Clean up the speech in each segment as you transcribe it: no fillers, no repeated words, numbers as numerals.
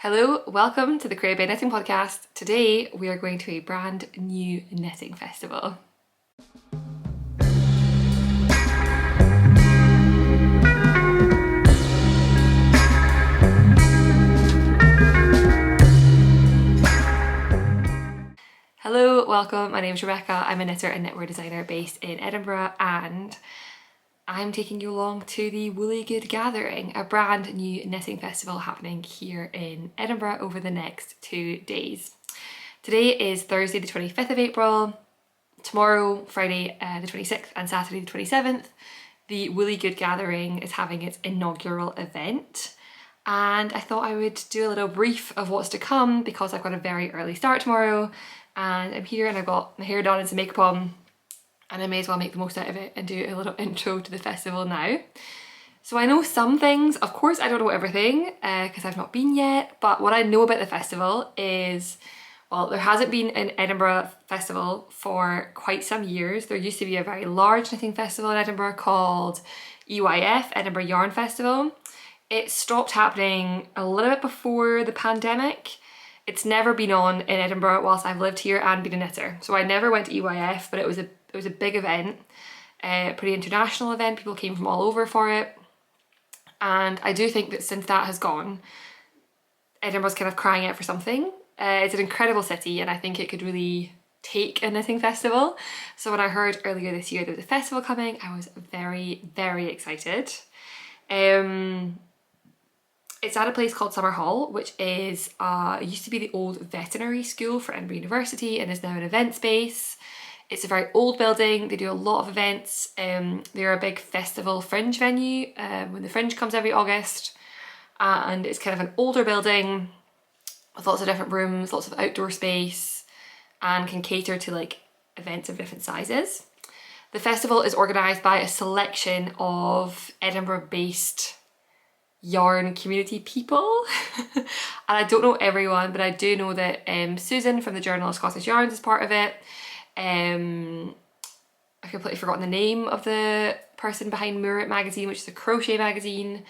Hello, welcome to the Creative Knitting Podcast. Today we are going to a brand new knitting festival. Hello, welcome. My name is Rebecca. I'm a knitter and knitwear designer based in Edinburgh, and I'm taking you along to the Woolly Good Gathering, a brand new knitting festival happening here in Edinburgh over the next 2 days. Today is Thursday the 25th of April. Tomorrow, Friday the 26th and Saturday the 27th, the Woolly Good Gathering is having its inaugural event. And I thought I would do a little brief of what's to come because I've got a very early start tomorrow and I'm here and I've got my hair done and some makeup on, and I may as well make the most out of it and do a little intro to the festival now. So I know some things, of course I don't know everything because I've not been yet, but what I know about the festival is, well, there hasn't been an Edinburgh festival for quite some years. There used to be a very large knitting festival in Edinburgh called EYF, Edinburgh Yarn Festival. It stopped happening a little bit before the pandemic. It's never been on in Edinburgh whilst I've lived here and been a knitter. So I never went to EYF, but it was a big event, a pretty international event. People came from all over for it. And I do think that since that has gone, Edinburgh's kind of crying out for something. It's an incredible city and I think it could really take a knitting festival. So when I heard earlier this year there was a festival coming, I was very, very excited. It's at a place called Summer Hall, which is it used to be the old veterinary school for Edinburgh University and is now an event space. It's a very old building. They do a lot of events. They're a big festival fringe venue when the Fringe comes every August, and it's kind of an older building with lots of different rooms, lots of outdoor space, and can cater to like events of different sizes. The festival is organised by a selection of Edinburgh-based yarn community people. And I don't know everyone, but I do know that Susan from the Journal of Scottish Yarns is part of it. I've completely forgotten the name of the person behind Murret magazine, which is a crochet magazine.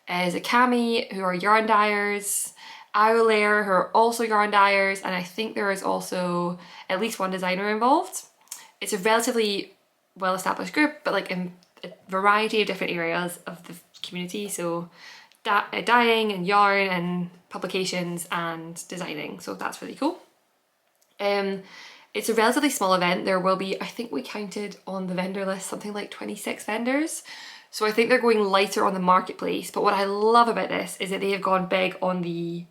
There's a Cami, who are yarn dyers. Owlair, who are also yarn dyers, and I think there is also at least one designer involved. It's a relatively well-established group, but like in a variety of different areas of the community, so dyeing and yarn and publications and designing, so that's really cool. It's a relatively small event. There will be, I think we counted on the vendor list, something like 26 vendors. So I think they're going lighter on the marketplace, but what I love about this is that they have gone big on the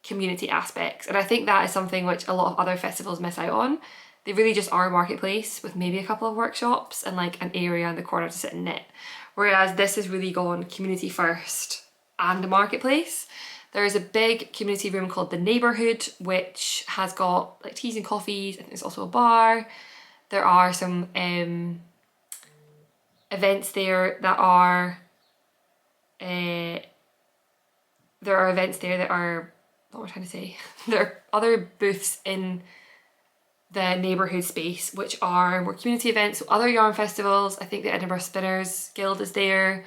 community aspects, and I think that is something which a lot of other festivals miss out on. They really just are a marketplace with maybe a couple of workshops and like an area in the corner to sit and knit, whereas this has really gone community first and a marketplace. There is a big community room called the Neighbourhood, which has got like teas and coffees. I think there's also a bar. There are some events there that are what am I trying to say? There are other booths in the neighbourhood space which are more community events, so other yarn festivals. I think the Edinburgh Spinners Guild is there.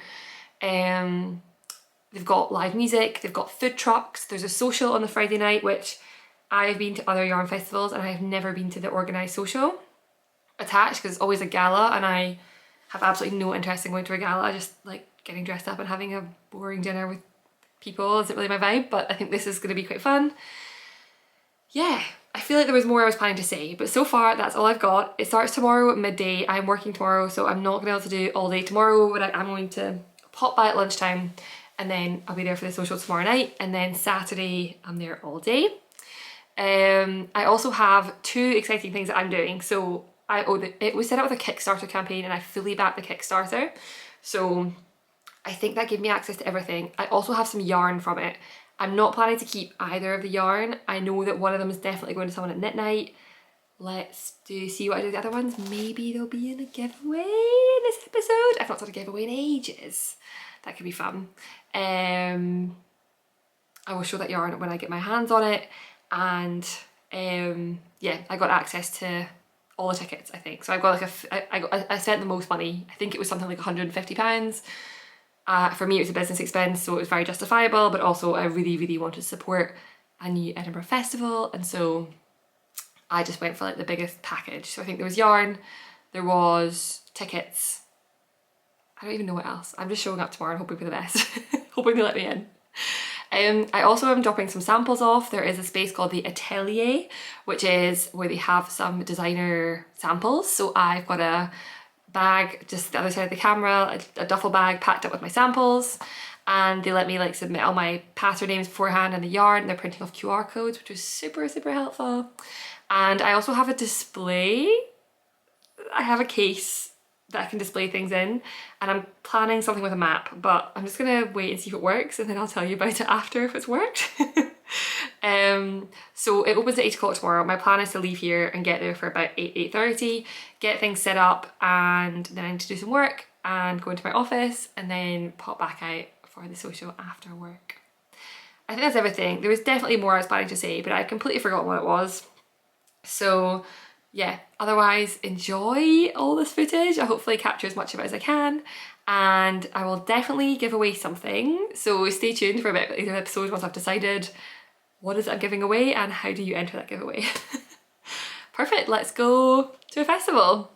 They've got live music, they've got food trucks, there's a social on the Friday night, which I've been to other yarn festivals and I've never been to the organised social attached because it's always a gala, and I have absolutely no interest in going to a gala. I just like getting dressed up and having a boring dinner with people isn't really my vibe, but I think this is going to be quite fun. Yeah, I feel like there was more I was planning to say, but so far that's all I've got. It starts tomorrow at midday. I'm working tomorrow, so I'm not going to be able to do it all day tomorrow, but I'm going to pop by at lunchtime and then I'll be there for the social tomorrow night, and then Saturday I'm there all day. I also have 2 exciting things that I'm doing. So it was set up with a Kickstarter campaign and I fully backed the Kickstarter. So I think that gave me access to everything. I also have some yarn from it. I'm not planning to keep either of the yarn. I know that one of them is definitely going to someone at knit night. Let's see what I do with the other ones. Maybe they'll be in a giveaway in this episode. I've not done a giveaway in ages. That could be fun. I will show that yarn when I get my hands on it, and yeah, I got access to all the tickets, I think. So I've got like I spent the most money. I think it was something like £150 For me, it was a business expense, so it was very justifiable, but also I really, really wanted to support a new Edinburgh festival, and so I just went for like the biggest package. So I think there was yarn, there was tickets, I don't even know what else. I'm just showing up tomorrow and hoping for the best, hoping they let me in. I also am dropping some samples off. There is a space called the Atelier, which is where they have some designer samples. So I've got a bag just the other side of the camera, a duffel bag packed up with my samples, and they let me like submit all my pattern names beforehand and the yarn, and they're printing off QR codes, which was super, super helpful. And I also have a display. I have a case that I can display things in, and I'm planning something with a map, but I'm just gonna wait and see if it works, and then I'll tell you about it after if it's worked. So it opens at 8 o'clock tomorrow. My plan is to leave here and get there for about 8:30, get things set up, and then I need to do some work and go into my office and then pop back out for the social after work. I think that's everything. There was definitely more I was planning to say, but I completely forgot what it was. So yeah, otherwise enjoy all this footage. I'll hopefully capture as much of it as I can, and I will definitely give away something. So stay tuned for a bit later episode once I've decided what is it I'm giving away and how do you enter that giveaway. Perfect, let's go to a festival.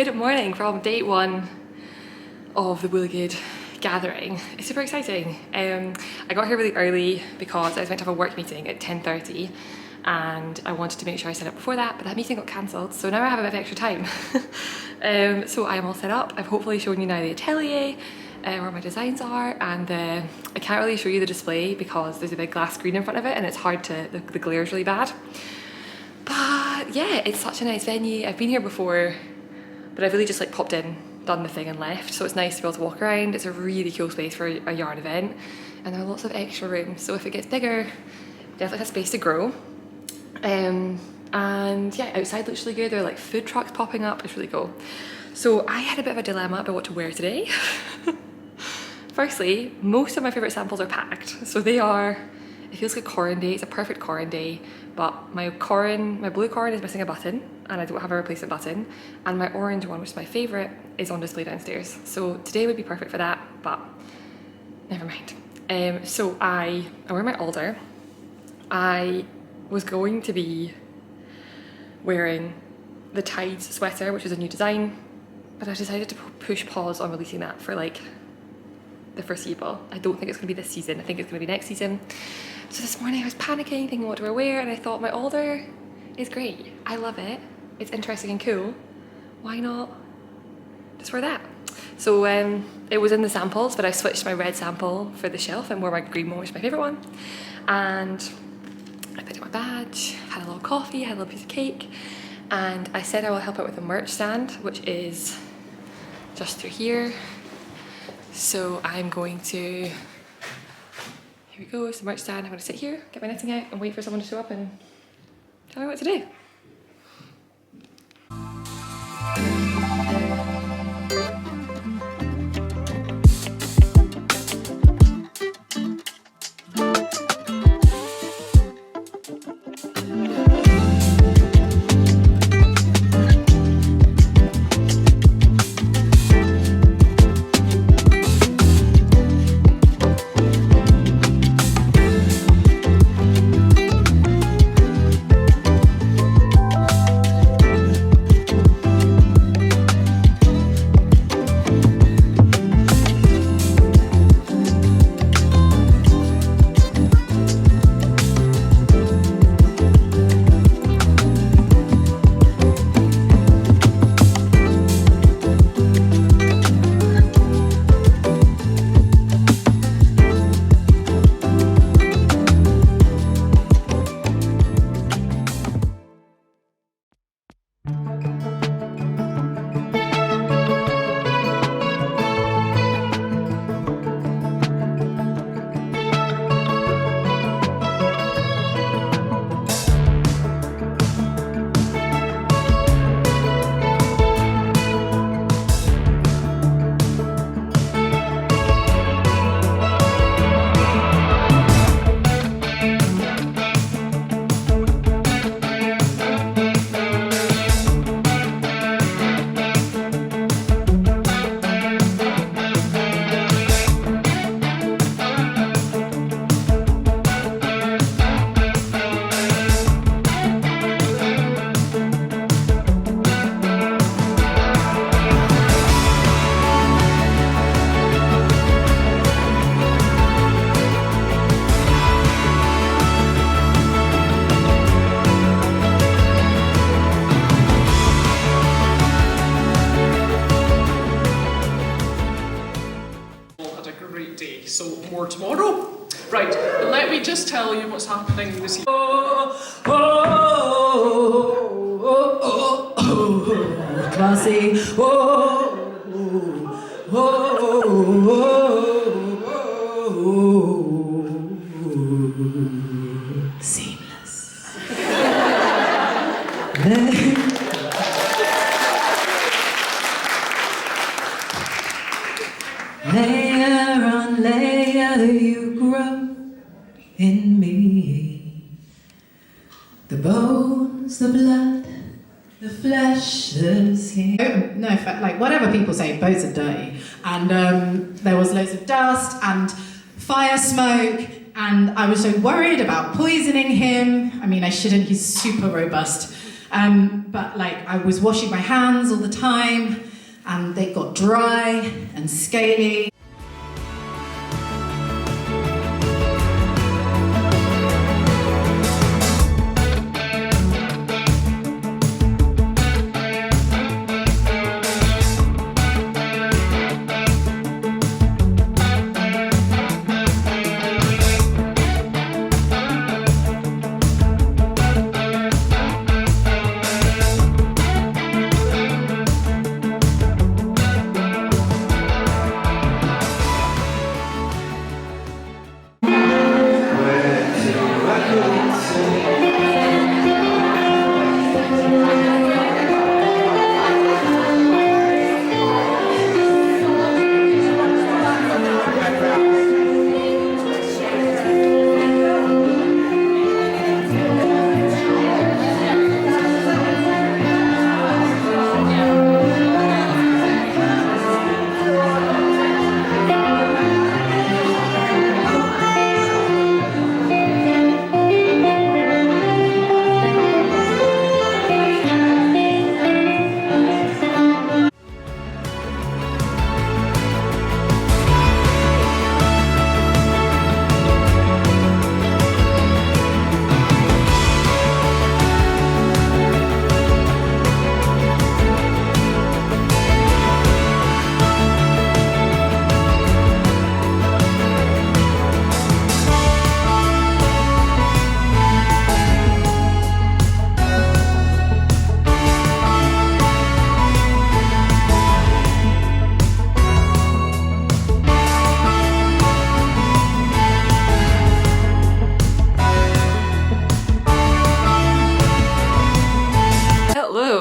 Good morning from day one of the Really Good gathering. It's super exciting. I got here really early because I was meant to have a work meeting at 10:30 and I wanted to make sure I set up before that, but that meeting got cancelled, so now I have a bit of extra time. So I am all set up. I've hopefully shown you now the atelier, where my designs are, and I can't really show you the display because there's a big glass screen in front of it and it's hard to, the glare is really bad. But yeah, it's such a nice venue. I've been here before, but I've really just like popped in, done the thing and left, so it's nice to be able to walk around. It's a really cool space for a yarn event, and there are lots of extra rooms, so if it gets bigger, definitely has space to grow. And yeah, outside looks really good. There are like food trucks popping up, it's really cool. So I had a bit of a dilemma about what to wear today. Firstly, most of my favourite samples are packed, so they are, it feels like a Corin day, it's a perfect Corin day, but my blue Corin is missing a button and I don't have a replacement button, and my orange one, which is my favourite, is on display downstairs. So today would be perfect for that, but never mind. So I wear my alder. I was going to be wearing the Tides sweater, which is a new design, but I decided to push pause on releasing that for like the foreseeable. I don't think it's going to be this season, I think it's going to be next season. So this morning I was panicking, thinking what do I wear, and I thought my alder is great. I love it. It's interesting and cool. Why not just wear that? So it was in the samples, but I switched my red sample for the shelf and wore my green one, which is my favourite one. And I picked up my badge, had a little coffee, had a little piece of cake, and I said I will help out with the merch stand, which is just through here. So I'm going to, here we go, it's the merch stand. I'm going to sit here, get my knitting out and wait for someone to show up and tell me what to do. So more tomorrow. Right, but let me just tell you what's happening this evening. Classy. Seamless. Layer on layer you grow in me. The bones, the blood, the flesh, the skin. No, like whatever people say, boats are dirty. And there was loads of dust and fire smoke, and I was so worried about poisoning him. I mean, I shouldn't, he's super robust. But like I was washing my hands all the time and they got dry and scaly.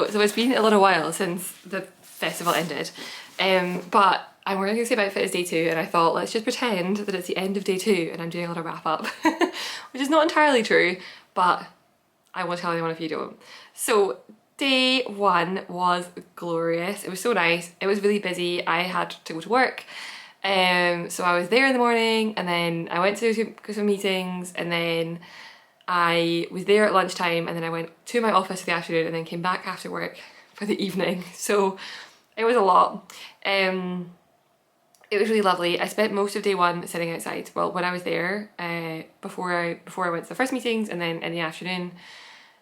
So it's been a little while since the festival ended, but I'm wearing the same outfit as day two, and I thought let's just pretend that it's the end of day two and I'm doing a little wrap up, which is not entirely true, but I won't tell anyone if you don't. So day one was glorious. It was so nice. It was really busy. I had to go to work. So I was there in the morning and then I went to some meetings and then I was there at lunchtime and then I went to my office for the afternoon and then came back after work for the evening. So it was a lot. It was really lovely. I spent most of day one sitting outside. Well, when I was there, before I went to the first meetings, and then in the afternoon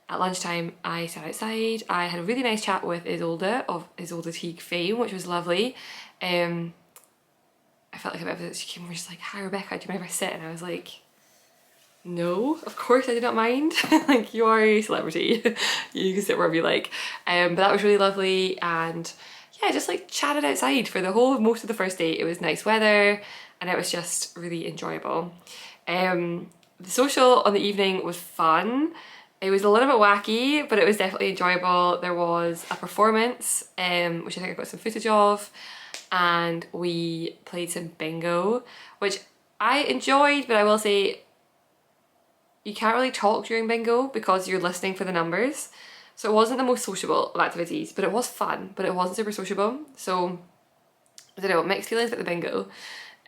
at lunchtime I sat outside. I had a really nice chat with Isolde of Isolde Teague fame, which was lovely. I felt like a bit of it. She came over, she's like, "Hi Rebecca, do you mind if I sit?" And I was like, no, of course I do not mind. Like, you are a celebrity. You can sit wherever you like. But that was really lovely, and yeah, just like chatted outside for the whole most of the first day. It was nice weather and it was just really enjoyable. The social on the evening was fun. It was a little bit wacky, but it was definitely enjoyable. There was a performance, which I think I got some footage of, and we played some bingo, which I enjoyed, but I will say you can't really talk during bingo because you're listening for the numbers. So it wasn't the most sociable of activities, but it was fun, but it wasn't super sociable. So I don't know, mixed feelings at the bingo.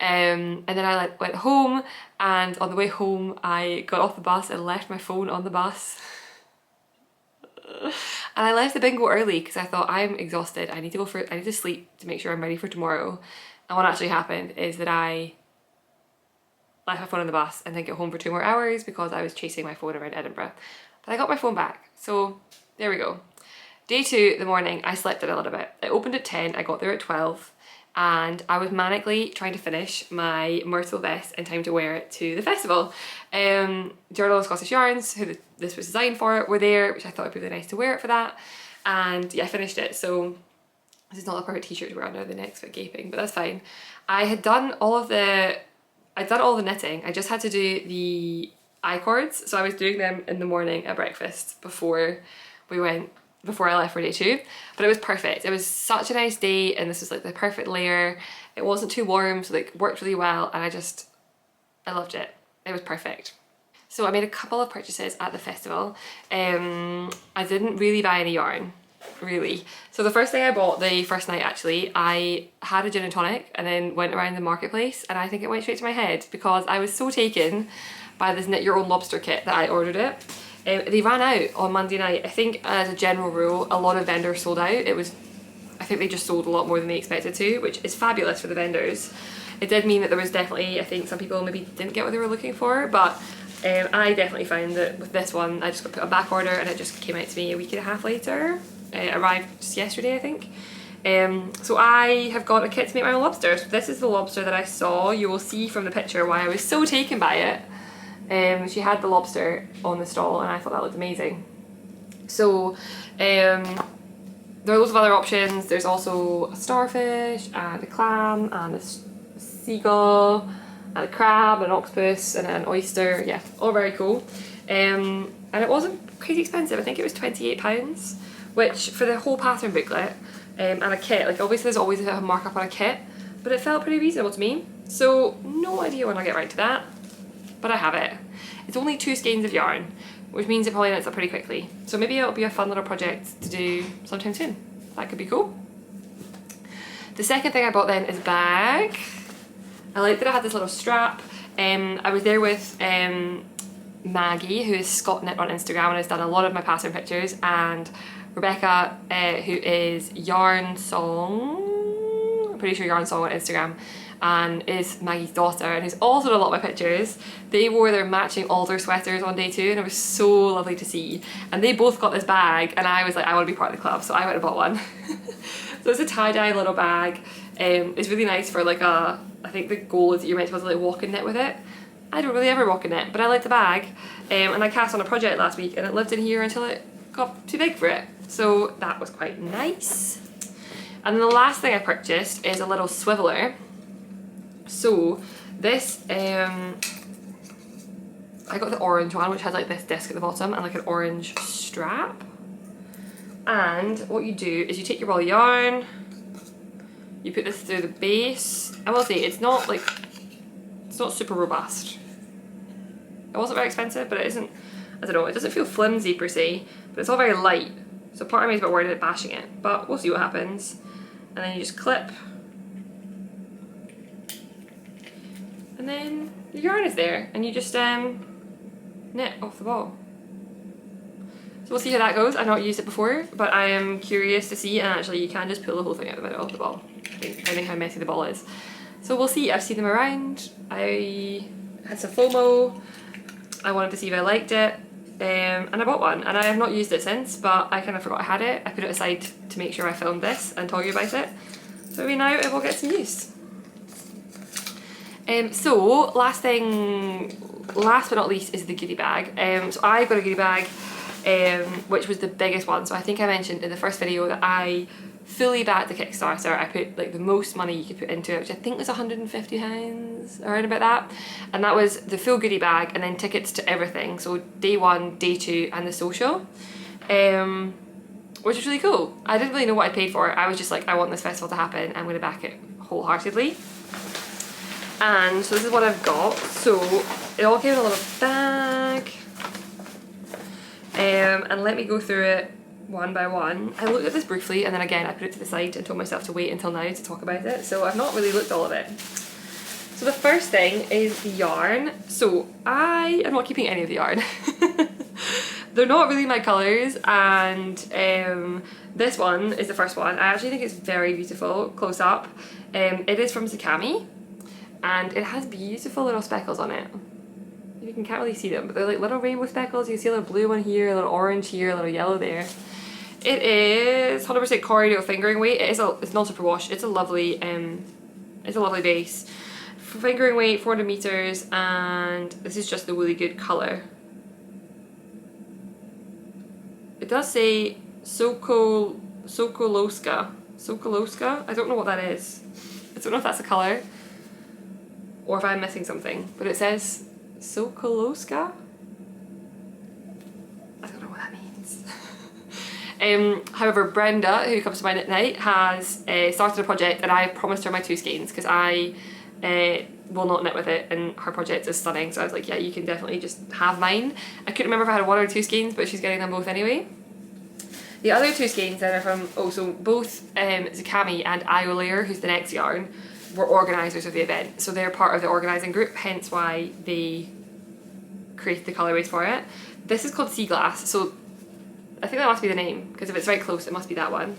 And then I went home, and on the way home I got off the bus and left my phone on the bus. And I left the bingo early because I thought, I'm exhausted, I need to sleep to make sure I'm ready for tomorrow. And what actually happened is that I left my phone on the bus and then get home for 2 more hours because I was chasing my phone around Edinburgh. But I got my phone back, so there we go. Day two, the morning, I slept in a little bit. I opened at 10, I got there at 12, and I was manically trying to finish my Myrtle vest in time to wear it to the festival. Journal of Scottish Yarns, who this was designed for, were there, which I thought would be really nice to wear it for that. And yeah, I finished it, so this is not a perfect t-shirt to wear under, the neck's a bit gaping, but that's fine. I had done all the knitting. I just had to do the I-cords, so I was doing them in the morning at breakfast before I left for day two. But it was perfect. It was such a nice day, and this was like the perfect layer. It wasn't too warm, so like worked really well, and I loved it. It was perfect. So I made a couple of purchases at the festival. I didn't really buy any yarn, really. So the first thing I bought the first night, actually, I had a gin and tonic and then went around the marketplace, and I think it went straight to my head because I was so taken by this knit your own lobster kit that I ordered it. They ran out on Monday night. I think as a general rule, a lot of vendors sold out. I think they just sold a lot more than they expected to, which is fabulous for the vendors. It did mean that there was definitely, I think some people maybe didn't get what they were looking for, but I definitely found that with this one, I just got put on back order and it just came out to me a week and a half later. It arrived just yesterday, I think. So I have got a kit to make my own lobster. So this is the lobster that I saw. You will see from the picture why I was so taken by it. She had the lobster on the stall and I thought that looked amazing. So there are loads of other options. There's also a starfish and a clam and a seagull and a crab and an octopus and an oyster. Yeah, all very cool. And it wasn't crazy expensive. I think it was £28, which for the whole pattern booklet and a kit, like obviously there's always a markup on a kit, but it felt pretty reasonable to me. So no idea when I'll get right to that, but I have it. It's only 2 skeins of yarn, which means it probably knits up pretty quickly. So maybe it'll be a fun little project to do sometime soon. That could be cool. The second thing I bought then is a bag. I like that I had this little strap. I was there with Maggie, who is Scott Knit on Instagram and has done a lot of my pattern pictures, and Rebecca, who is Yarn Song, I'm pretty sure Yarn Song on Instagram, and is Maggie's daughter and who's also done a lot of my pictures. They wore their matching alder sweaters on day 2 and it was so lovely to see. And they both got this bag and I was like, I want to be part of the club, so I went and bought one. So it's a tie-dye little bag. It's really nice for like I think the goal is that you're meant to be able to like walk and knit with it. I don't really ever walk and knit, but I like the bag. And I cast on a project last week and it lived in here until it got too big for it. So that was quite nice. And then the last thing I purchased is a little swiveler. So this, I got the orange one, which has like this disc at the bottom and like an orange strap. And what you do is you take your ball of yarn, you put this through the base. I will say it's not super robust. It wasn't very expensive, but it isn't, I don't know, it doesn't feel flimsy per se, but it's all very light. So part of me is a bit worried about bashing it, but we'll see what happens. And then you just clip. And then the yarn is there and you just knit off the ball. So we'll see how that goes. I've not used it before, but I am curious to see, and actually you can just pull the whole thing out the middle of the ball, depending how messy the ball is. So we'll see. I've seen them around. I had some FOMO. I wanted to see if I liked it, and I bought one, and I have not used it since, but I kind of forgot I had it. I put it aside to make sure I filmed this and told you about it. So maybe now it will get some use. So last but not least is the goodie bag. So I got a goodie bag, which was the biggest one. So I think I mentioned in the first video that I fully backed the Kickstarter. I put like the most money you could put into it, which I think was £150, around about that. And that was the full goodie bag and then tickets to everything. So day 1, day 2 and the social, which was really cool. I didn't really know what I paid for. I was just like, I want this festival to happen. I'm going to back it wholeheartedly. And so this is what I've got. So it all came in a little bag. And let me go through it one by one. I looked at this briefly and then again I put it to the side and told myself to wait until now to talk about it. So I've not really looked all of it. So the first thing is the yarn. So I am not keeping any of the yarn. They're not really my colours, and this one is the first one. I actually think it's very beautiful close up. It is from Zakami. And it has beautiful little speckles on it. You can't really see them, but they're like little rainbow speckles. You can see a little blue one here, a little orange here, a little yellow there. It is 100% corridor fingering weight. It's not superwash. It's a lovely base. Fingering weight 400 meters, and this is just the really good color. It does say Sokoloska. I don't know what that is. I don't know if that's a color or if I'm missing something, but it says Sokoloska? I don't know what that means. However, Brenda, who comes to my knit night, has started a project and I promised her my 2 skeins because I will not knit with it and her project is stunning, so I was like, yeah, you can definitely just have mine. I couldn't remember if I had 1 or 2 skeins, but she's getting them both anyway. The other 2 skeins then are from, so both Zakami and Iolayer, who's the next yarn, were organisers of the event, so they're part of the organising group, hence why they created the colourways for it. this is called Sea Glass, so I think that must be the name, because if it's very close it must be that one.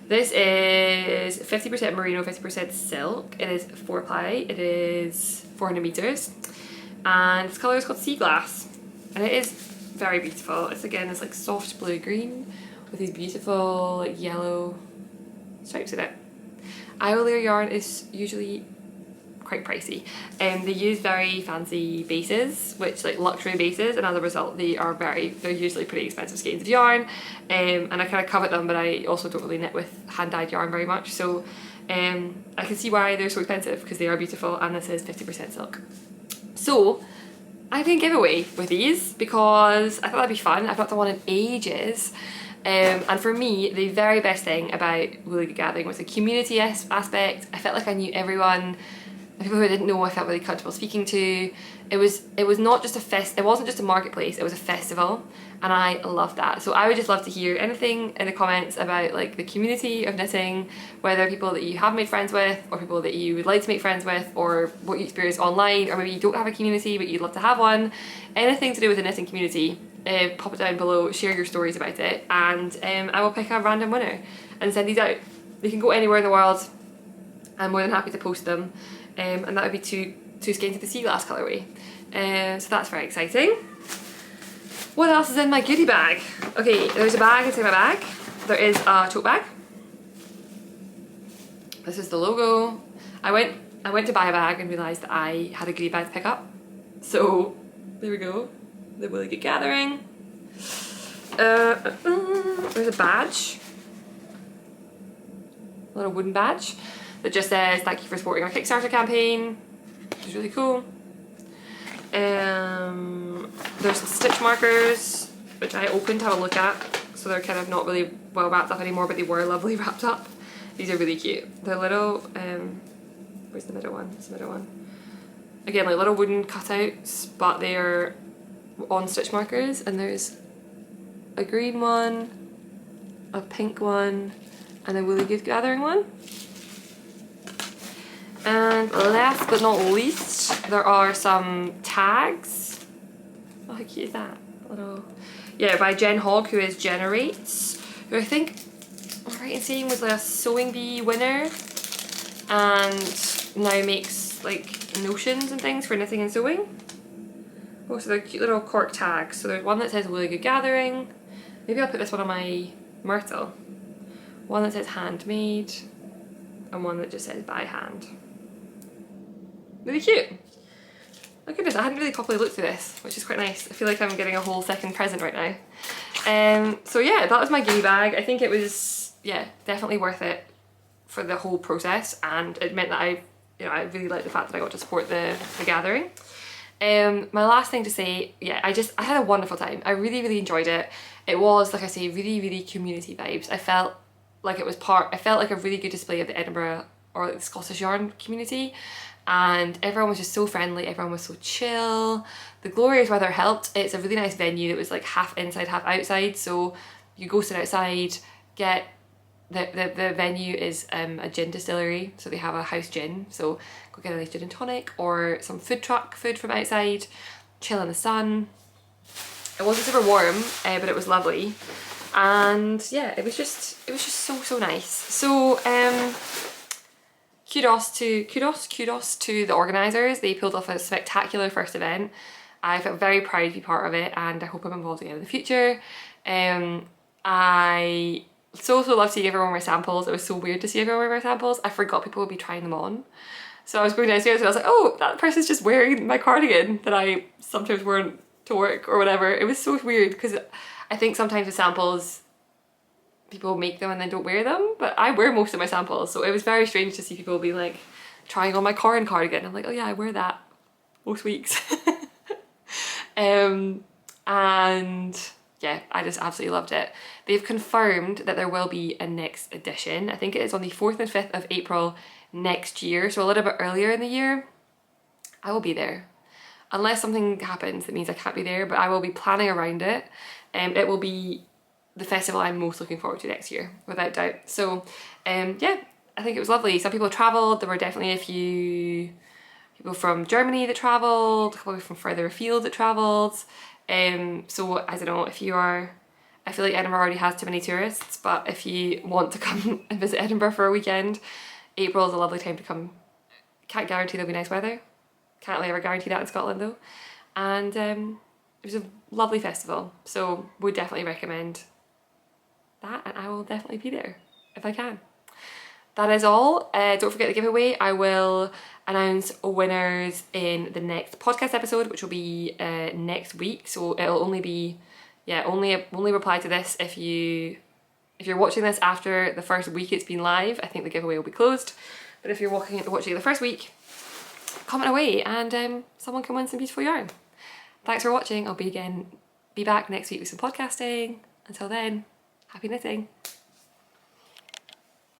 This is 50% merino, 50% silk. It is 4-ply, it is 400 meters, and this colour is called Sea Glass, and it is very beautiful. It's again this like soft blue green with these beautiful like yellow stripes in it. Iolear yarn is usually quite pricey, and they use very fancy bases, which like luxury bases, and as a result they're usually pretty expensive skeins of yarn, and I kind of covet them, but I also don't really knit with hand-dyed yarn very much, so I can see why they're so expensive, because they are beautiful, and this is 50% silk. So I did a giveaway with these because I thought that'd be fun. I've not done one in ages. And for me, the very best thing about Woolly Good Gathering was the community aspect. I felt like I knew everyone. The people who I didn't know, I felt really comfortable speaking to. It was not just it wasn't just a marketplace, it was a festival, and I loved that. So I would just love to hear anything in the comments about like the community of knitting, whether people that you have made friends with, or people that you would like to make friends with, or what you experience online, or maybe you don't have a community but you'd love to have one. Anything to do with the knitting community, pop it down below, share your stories about it, and I will pick a random winner and send these out. They can go anywhere in the world. I'm more than happy to post them, and that would be two skeins of the Sea Glass colourway. So that's very exciting. What else is in my goodie bag? Okay, there's a bag inside my bag. There is a tote bag. This is the logo. I went to buy a bag and realised that I had a goodie bag to pick up. So there we go. The Woolly Good Gathering. There's a badge. A little wooden badge that just says thank you for supporting our Kickstarter campaign, which is really cool. There's some stitch markers, which I opened to have a look at, so they're kind of not really well wrapped up anymore, but they were lovely wrapped up. These are really cute. They're little, where's the middle one? It's the middle one. Again, like little wooden cutouts, but they're on stitch markers, and there's a green one, a pink one, and a Woolly Good Gathering one. And last but not least, there are some tags. Oh, how cute is that? Little, yeah, by Jen Hogg, who is Generates, who I think, I'm right in saying, was like a sewing bee winner, and now makes like notions and things for knitting and sewing. Oh, so they're cute little cork tags. So there's one that says Woolly Good Gathering. Maybe I'll put this one on my myrtle. One that says handmade, and one that just says by hand. Really cute. Oh goodness, I hadn't really properly looked through this, which is quite nice. I feel like I'm getting a whole second present right now. So yeah, that was my goodie bag. I think it was, yeah, definitely worth it for the whole process, and it meant that I really liked the fact that I got to support the gathering. My last thing to say, yeah, I had a wonderful time. I really, really enjoyed it. It was, like I say, really, really community vibes. I felt like it was I felt like a really good display of the Edinburgh or like the Scottish yarn community, and everyone was just so friendly, everyone was so chill. The glorious weather helped. It's a really nice venue that was like half inside, half outside, so you go sit outside, get the venue is a gin distillery, so they have a house gin, so go get a nice gin and tonic or some food truck food from outside, chill in the sun. It wasn't super warm, but it was lovely, and yeah, it was just so nice. So kudos to the organisers. They pulled off a spectacular first event. I felt very proud to be part of it, and I hope I'm involved again in the future. I so love seeing everyone wear samples. It was so weird to see everyone wear samples. I forgot people would be trying them on. So I was going downstairs and I was like, oh, that person's just wearing my cardigan that I sometimes wear to work or whatever. It was so weird because I think sometimes with samples, people make them and then don't wear them, but I wear most of my samples. So it was very strange to see people being like trying on my Corin cardigan. I'm like, oh yeah, I wear that most weeks. And yeah, I just absolutely loved it. They've confirmed that there will be a next edition. I think it is on the 4th and 5th of April next year, so a little bit earlier in the year. I will be there. Unless something happens that means I can't be there, but I will be planning around it. It will be the festival I'm most looking forward to next year, without doubt. So yeah, I think it was lovely. Some people travelled. There were definitely a few people from Germany that travelled, a couple from further afield that travelled. So I don't know if you are, I feel like Edinburgh already has too many tourists, but if you want to come and visit Edinburgh for a weekend, April is a lovely time to come. Can't guarantee there'll be nice weather. Can't really ever guarantee that in Scotland though. And it was a lovely festival, so would definitely recommend that, and I will definitely be there if I can. That is all. Don't forget the giveaway. I will announce winners in the next podcast episode, which will be next week. So it'll only be, only reply to this if you're watching this after the first week it's been live. I think the giveaway will be closed. But if you're watching the first week, comment away and someone can win some beautiful yarn. Thanks for watching. I'll be back next week with some podcasting. Until then, happy knitting.